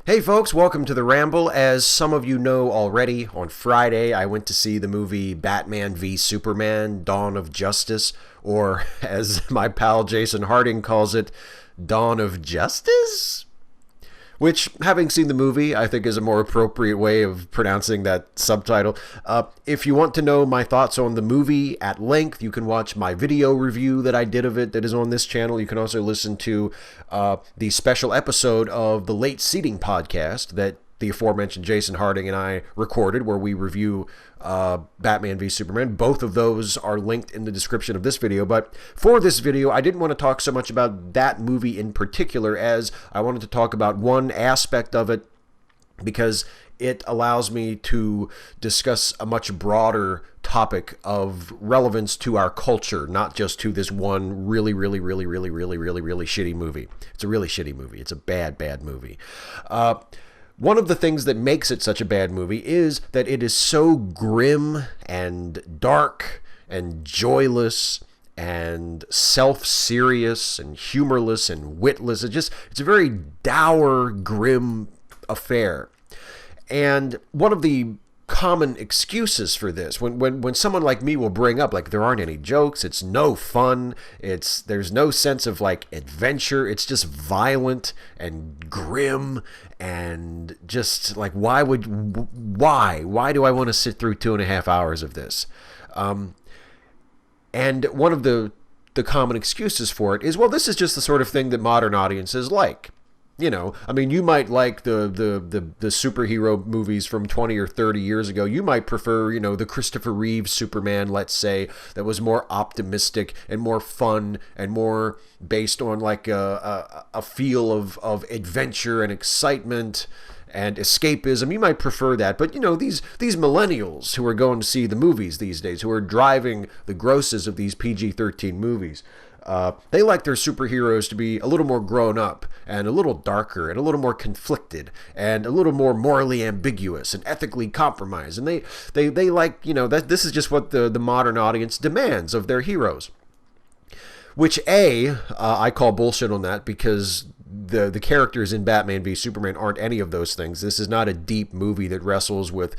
Hey folks, welcome to the Ramble. As some of you know already, on Friday I went to see the movie Batman v Superman: Dawn of Justice, or as my pal Jason Harding calls it, Dawn of Justice? Which, having seen the movie, I think is a more appropriate way of pronouncing that subtitle. If you want to know my thoughts on the movie at length, you can watch my video review that I did of it that is on this channel. You can also listen to the special episode of the Late Seating podcast that the aforementioned Jason Harding and I recorded, where we review Batman v Superman. Both of those are linked in the description of this video. But for this video, I didn't want to talk so much about that movie in particular, as I wanted to talk about one aspect of it, because it allows me to discuss a much broader topic of relevance to our culture, not just to this one really shitty movie. It's a really shitty movie. It's a bad movie. One of the things that makes it such a bad movie is that it is so grim and dark and joyless and self-serious and humorless and witless. It's a very dour, grim affair. And one of the common excuses for this, when someone like me will bring up, like, there aren't any jokes, it's no fun, there's no sense of like adventure, it's just violent and grim, and just like, why do I want to sit through 2.5 hours of this? And one of the common excuses for it is, well, this is just the sort of thing that modern audiences like. You know, I mean, you might like the superhero movies from 20 or 30 years ago. You might prefer, the Christopher Reeve Superman, let's say, that was more optimistic and more fun and more based on like a feel of adventure and excitement and escapism. You might prefer that. But, these millennials who are going to see the movies these days, who are driving the grosses of these PG-13 movies, they like their superheroes to be a little more grown up and a little darker and a little more conflicted and a little more morally ambiguous and ethically compromised. And they like, that this is just what the modern audience demands of their heroes. Which, I call bullshit on that, because the characters in Batman v Superman aren't any of those things. This is not a deep movie that wrestles with,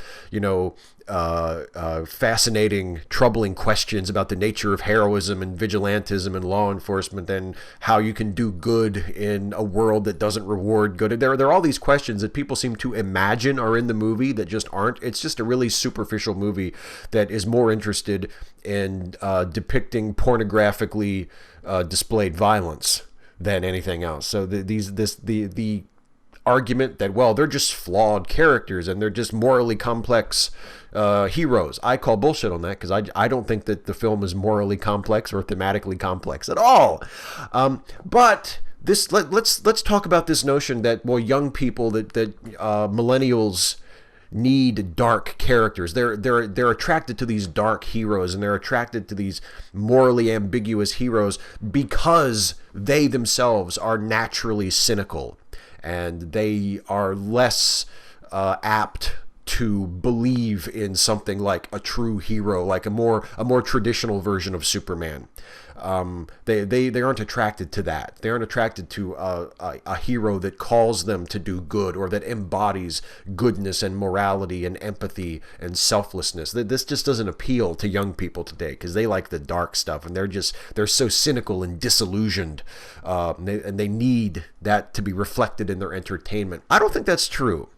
fascinating, troubling questions about the nature of heroism and vigilantism and law enforcement and how you can do good in a world that doesn't reward good. There are all these questions that people seem to imagine are in the movie that just aren't. It's just a really superficial movie that is more interested in depicting pornographically displayed violence than anything else. So the argument that, well, they're just flawed characters and they're just morally complex heroes, I call bullshit on that, because I don't think that the film is morally complex or thematically complex at all. But let's talk about this notion that, well, young people, that millennials need dark characters. They're attracted to these dark heroes, and they're attracted to these morally ambiguous heroes because they themselves are naturally cynical, and they are less apt to believe in something like a true hero, like a more traditional version of Superman. They aren't attracted to that. They aren't attracted to a hero that calls them to do good, or that embodies goodness and morality and empathy and selflessness. This just doesn't appeal to young people today, because they like the dark stuff, and they're so cynical and disillusioned, and they need that to be reflected in their entertainment. I don't think that's true.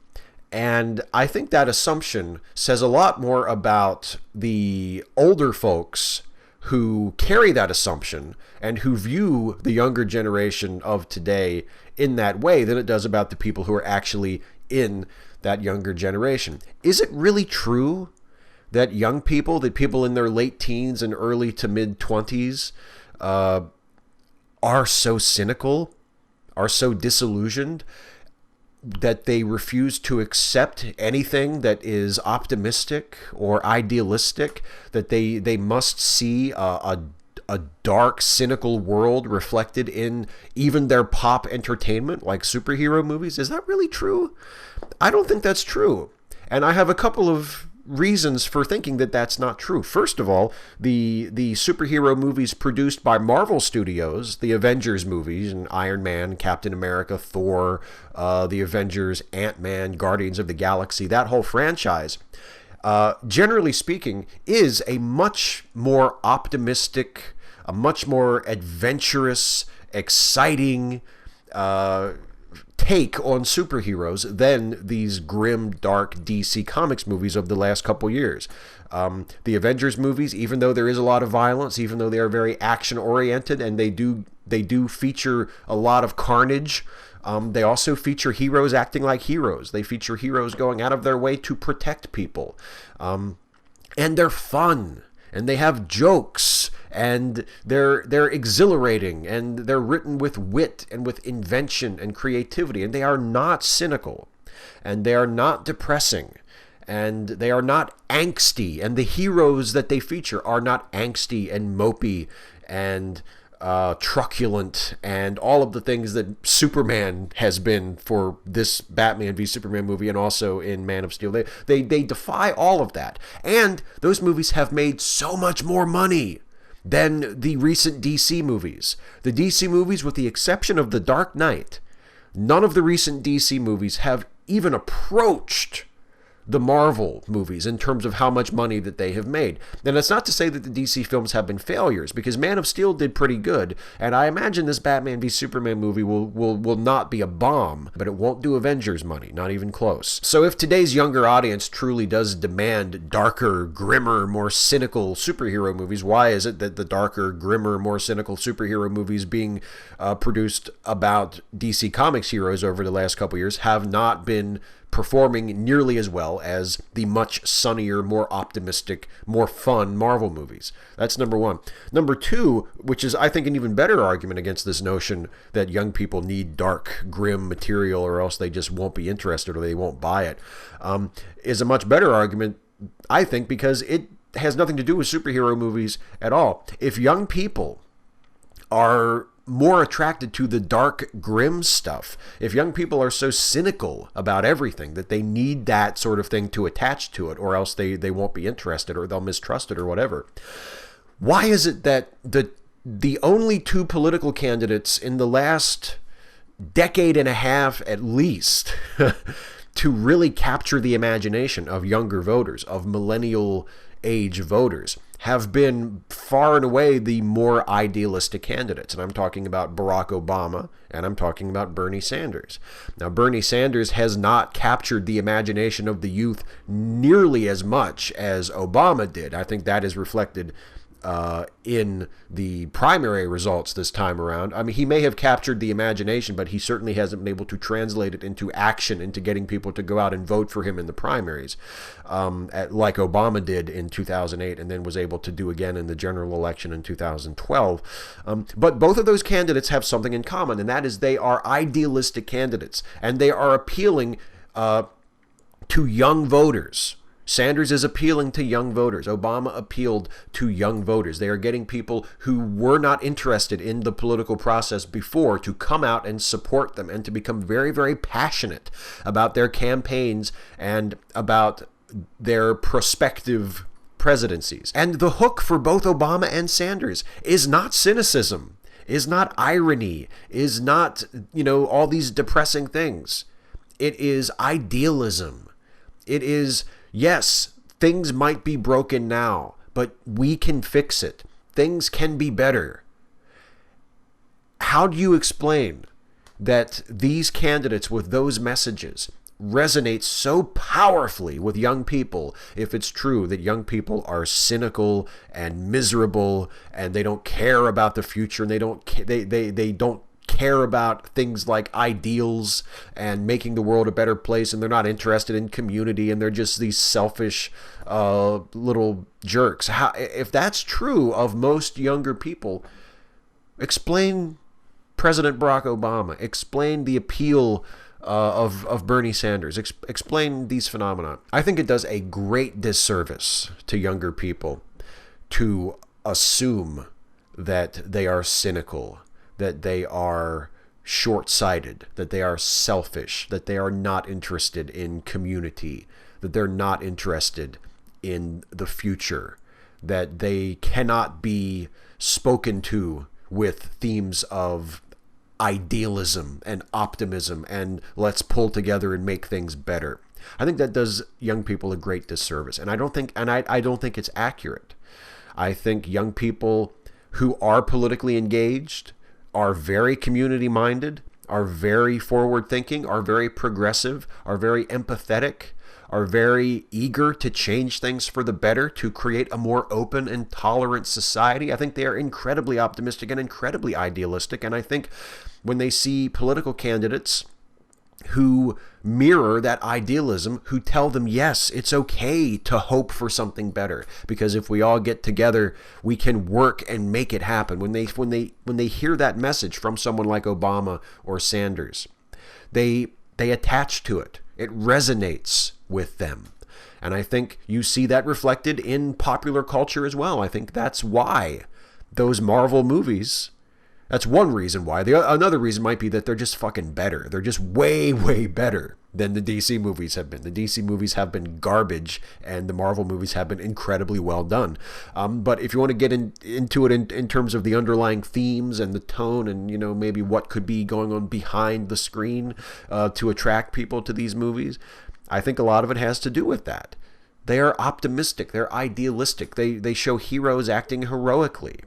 And I think that assumption says a lot more about the older folks who carry that assumption and who view the younger generation of today in that way than it does about the people who are actually in that younger generation. Is it really true that that people in their late teens and early to mid 20s are so cynical, are so disillusioned, that they refuse to accept anything that is optimistic or idealistic, that they must see a dark, cynical world reflected in even their pop entertainment, like superhero movies? Is that really true? I don't think that's true. And I have a couple of reasons for thinking that that's not true. First of all, the superhero movies produced by Marvel Studios, the Avengers movies, and Iron Man, Captain America, Thor, the Avengers, Ant-Man, Guardians of the Galaxy, that whole franchise, generally speaking, is a much more optimistic, a much more adventurous, exciting take on superheroes than these grim, dark DC Comics movies of the last couple years. The Avengers movies, even though there is a lot of violence, even though they are very action-oriented, and they do feature a lot of carnage, they also feature heroes acting like heroes. They feature heroes going out of their way to protect people. And they're fun, and they have jokes, and they're exhilarating, and they're written with wit and with invention and creativity, and they are not cynical, and they are not depressing, and they are not angsty, and the heroes that they feature are not angsty and mopey and truculent and all of the things that Superman has been for this Batman v Superman movie, and also in Man of Steel. They defy all of that, and those movies have made so much more money than the recent DC movies. The DC movies, with the exception of The Dark Knight, none of the recent DC movies have even approached the Marvel movies in terms of how much money that they have made. And that's not to say that the DC films have been failures, because Man of Steel did pretty good, and I imagine this Batman v Superman movie will not be a bomb, but it won't do Avengers money, not even close. So if today's younger audience truly does demand darker, grimmer, more cynical superhero movies, why is it that the darker, grimmer, more cynical superhero movies being produced about DC Comics heroes over the last couple years have not been performing nearly as well as the much sunnier, more optimistic, more fun Marvel movies? That's number one. Number two, which is, I think, an even better argument against this notion that young people need dark, grim material or else they just won't be interested or they won't buy it, is a much better argument, I think, because it has nothing to do with superhero movies at all. If young people are more attracted to the dark, grim stuff, if young people are so cynical about everything that they need that sort of thing to attach to it, or else they won't be interested, or they'll mistrust it, or whatever, why is it that the only two political candidates in the last decade and a half at least to really capture the imagination of younger voters, of millennial age voters, have been far and away the more idealistic candidates? And I'm talking about Barack Obama, and I'm talking about Bernie Sanders. Now, Bernie Sanders has not captured the imagination of the youth nearly as much as Obama did. I think that is reflected in the primary results this time around. I mean, he may have captured the imagination, but he certainly hasn't been able to translate it into action, into getting people to go out and vote for him in the primaries, like Obama did in 2008 and then was able to do again in the general election in 2012. But both of those candidates have something in common, and that is they are idealistic candidates, and they are appealing to young voters. Sanders is appealing to young voters. Obama appealed to young voters. They are getting people who were not interested in the political process before to come out and support them and to become very, very passionate about their campaigns and about their prospective presidencies. And the hook for both Obama and Sanders is not cynicism, is not irony, is not, all these depressing things. It is idealism. It is, yes, things might be broken now, but we can fix it. Things can be better. How do you explain that these candidates with those messages resonate so powerfully with young people if it's true that young people are cynical and miserable and they don't care about the future, and they don't care about things like ideals and making the world a better place, and they're not interested in community, and they're just these selfish little jerks? If that's true of most younger people, explain President Barack Obama, explain the appeal of Bernie Sanders, explain these phenomena. I think it does a great disservice to younger people to assume that they are cynical, that they are short-sighted, that they are selfish, that they are not interested in community, that they're not interested in the future, that they cannot be spoken to with themes of idealism and optimism and let's pull together and make things better. I think that does young people a great disservice, and I don't think it's accurate. I think young people who are politically engaged are very community minded, are very forward thinking, are very progressive, are very empathetic, are very eager to change things for the better, to create a more open and tolerant society. I think they are incredibly optimistic and incredibly idealistic. And I think when they see political candidates who mirror that idealism, who tell them, yes, it's okay to hope for something better, because if we all get together, we can work and make it happen. When they hear that message from someone like Obama or Sanders, they attach to it. It resonates with them. And I think you see that reflected in popular culture as well. I think that's why those Marvel movies, that's one reason why. Another reason might be that they're just fucking better. They're just way, way better than the DC movies have been. The DC movies have been garbage, and the Marvel movies have been incredibly well done. But if you want to get into it in terms of the underlying themes and the tone and, you know, maybe what could be going on behind the screen to attract people to these movies, I think a lot of it has to do with that. They are optimistic. They're idealistic. They show heroes acting heroically.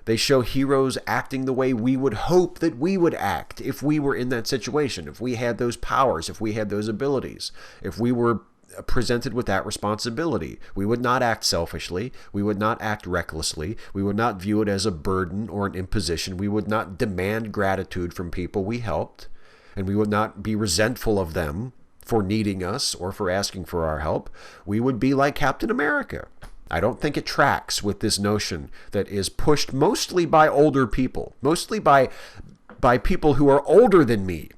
They show heroes acting the way we would hope that we would act if we were in that situation, if we had those powers, if we had those abilities, if we were presented with that responsibility. We would not act selfishly. We would not act recklessly. We would not view it as a burden or an imposition. We would not demand gratitude from people we helped, and we would not be resentful of them for needing us or for asking for our help. We would be like Captain America. I don't think it tracks with this notion that is pushed mostly by older people, mostly by people who are older than me,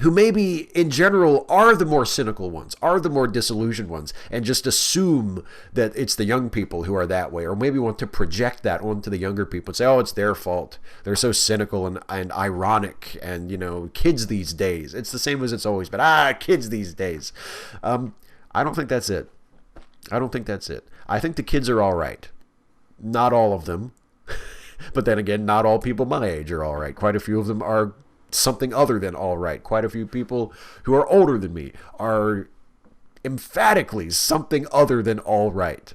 who maybe in general are the more cynical ones, are the more disillusioned ones, and just assume that it's the young people who are that way, or maybe want to project that onto the younger people and say, oh, it's their fault. They're so cynical and ironic, and, you know, kids these days. It's the same as it's always been. Kids these days. I don't think that's it. I don't think that's it. I think the kids are all right. Not all of them. But then again, not all people my age are all right. Quite a few of them are something other than all right. Quite a few people who are older than me are emphatically something other than all right.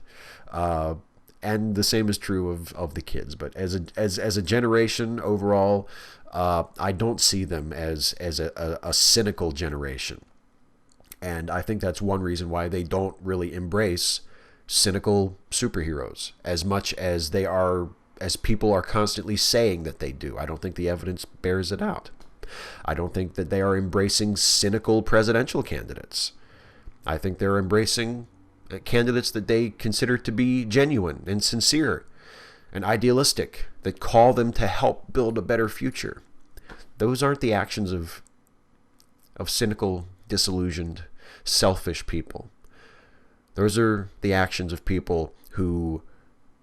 And the same is true of the kids. But as a generation overall, I don't see them as a cynical generation. And I think that's one reason why they don't really embrace cynical superheroes as much as people are constantly saying that they do. I don't think the evidence bears it out. I don't think that they are embracing cynical presidential candidates. I think they're embracing candidates that they consider to be genuine and sincere and idealistic, that call them to help build a better future. Those aren't the actions of cynical, disillusioned, selfish people. Those are the actions of people who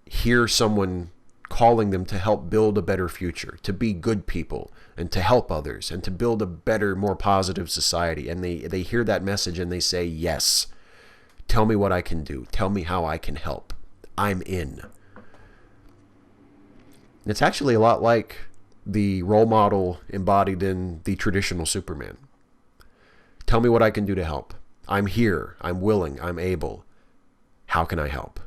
hear someone calling them to help build a better future, to be good people, and to help others, and to build a better, more positive society. And they hear that message and they say, yes, tell me what I can do. Tell me how I can help. I'm in. It's actually a lot like the role model embodied in the traditional Superman. Tell me what I can do to help. I'm here. I'm willing. I'm able. How can I help?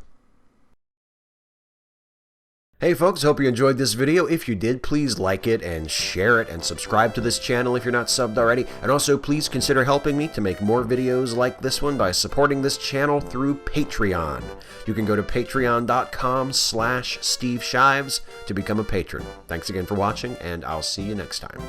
Hey folks, hope you enjoyed this video. If you did, please like it and share it and subscribe to this channel if you're not subbed already. And also please consider helping me to make more videos like this one by supporting this channel through Patreon. You can go to patreon.com/Steve Shives to become a patron. Thanks again for watching, and I'll see you next time.